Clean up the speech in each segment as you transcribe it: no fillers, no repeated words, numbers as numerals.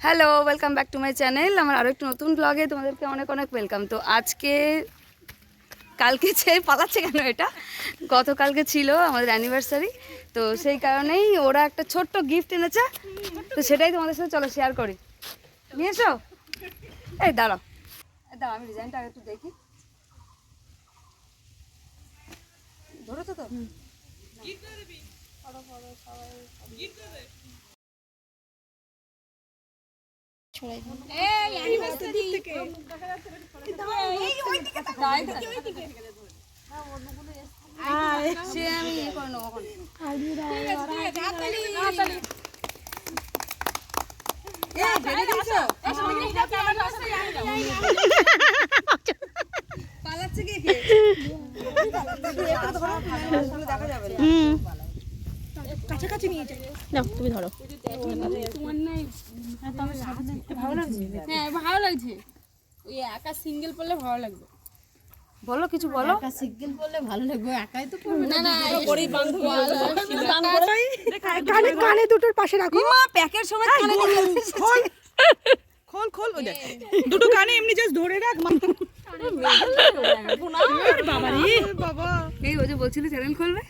Hello, welcome back to my channel. আমার আরও একটু নতুন ব্লগে তোমাদেরকে অনেক অনেক ওয়েলকাম। তো আজকে কালকে পালাচ্ছে কেন এটা, গতকালকে ছিল আমাদের অ্যানিভার্সারি, তো সেই কারণেই ওরা একটা ছোট্ট গিফট এনেছে, তো সেটাই তোমাদের সাথে চলো শেয়ার করি। নিয়ে এসো, এই দাঁড়াও দাঁড়াও, আমি ডিজাইনটা আগে একটু দেখি। ধরেছো তো? সে আমি ইয়ে করে নেবো ওখানে। পালাচ্ছে কে কে? দেখা যাবে না। কাছাকাছি নিয়ে যাও। নাও তুমি ধরো। তোমার নাই ভালো লাগছে? হ্যাঁ ভালো লাগছে। ওই একা সিঙ্গেল পড়লে ভালো লাগবে। বলো কিছু বলো। একা সিঙ্গেল পড়লে ভালো লাগবে, একাই তো পড়বে না। না পরেই বান্ধবী কানে কানে দুটোর পাশে রাখো। মা প্যাকের সময় কানে খোল খোল খোল। ওই দেখ দুটো কানে এমনি জাস্ট ধরে রাখ। বাবা রে বাবা, এই ওই যে বলছিল চ্যানেল খুলবে,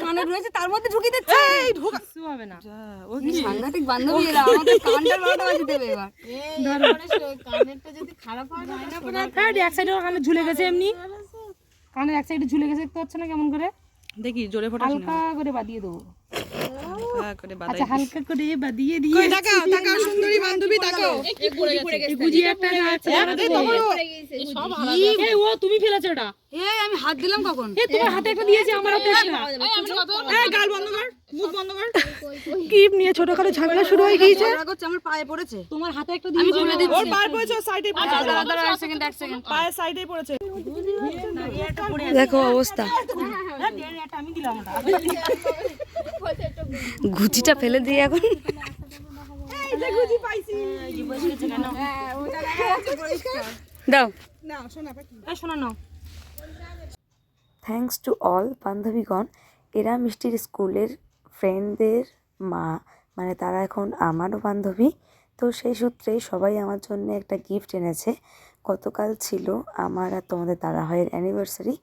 কানে রয়েছে তার মধ্যে ঢুকিয়ে দিচ্ছে। এই ঢোকা কিছু হবে না। ও কি সাংঘাতিক বান্ধবী এরা, আমাদের কানটা বারোটা বাজে দেবে এবার। ধরো কানেরটা যদি খারাপ হয় না, হ্যাঁ এক সাইডে কানে ঝুলে গেছে, এমনি কানের এক সাইডে ঝুলে গেছে, দেখতে পাচ্ছ না কেমন করে? দেখি জোরে ফোটা হালকা করে বাদিয়ে দেবো। আচ্ছা হালকা করে বাদিয়ে দিয়ে তাকাও তাকাও, সুন্দরী বান্ধবী তাকাও। কি পড়ে গেছে? গুজি একটা আছে, সব আলাদা। এই ও তুমি ফেলেছো এটা? এই আমি হাত দিলাম কখন? এই তোমার হাতে একটা দিয়েছি, আমার হাতে একটা। এই গাল বন্ধ কর, মুখ বন্ধ কর। কিপ নিয়ে ছোটখাটো ঝগড়া শুরু হয়ে গিয়েছে। ঝগড়া করছে, আমার পায়ে পড়েছে। তোমার হাতে একটা দিয়েছি, আমি তুলে দিচ্ছি। ওর পায়ে পড়েছে, সাইডে পড়েছে। দাঁড়া এক সেকেন্ড পায়ে সাইডেই পড়েছে। দেখো অবস্থা। আমি দিলাম ওটা। গুচিটা ফেলে দিয়ে এখন দাও না শোনা নাও। থ্যাঙ্কস টু অল বান্ধবীগণ, এরা মিষ্টির স্কুলের ফ্রেন্ডদের মা, মানে তারা এখন আমারও বান্ধবী। তো সেই সূত্রে সবাই আমার জন্য একটা গিফট এনেছে। গতকাল ছিল আমার আর তোমাদের দাদাভাইয়ের অ্যানিভার্সারি,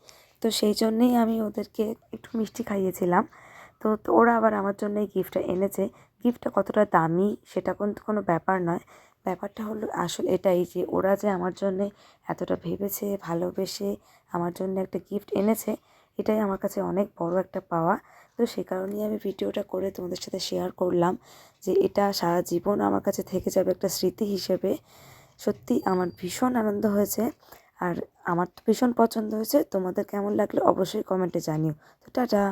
তো সেই জন্যেই আমি ওদেরকে একটু মিষ্টি খাইয়েছিলাম। তো ওরা আবার আমার জন্য এই গিফটটা এনেছে। গিফটটা কতটা দামি সেটা কিন্তু কোনো ব্যাপার নয়, ব্যাপারটা হলো আসলে এটাই যে ওরা যে আমার জন্যে এতটা ভেবেছে, ভালোবেসে আমার জন্য একটা গিফট এনেছে, এটাই আমার কাছে অনেক বড় একটা পাওয়া। তো সে কারণেই আমি ভিডিওটা করে তোমাদের সাথে শেয়ার করলাম যে এটা সারা জীবন আমার কাছে থেকে যাবে একটা স্মৃতি হিসেবে। সত্যি আমার ভীষণ আনন্দ হয়েছে, আর আমার তো ভীষণ পছন্দ হয়েছে। তোমাদের কেমন লাগলো অবশ্যই কমেন্টে জানিও। তো টাটা।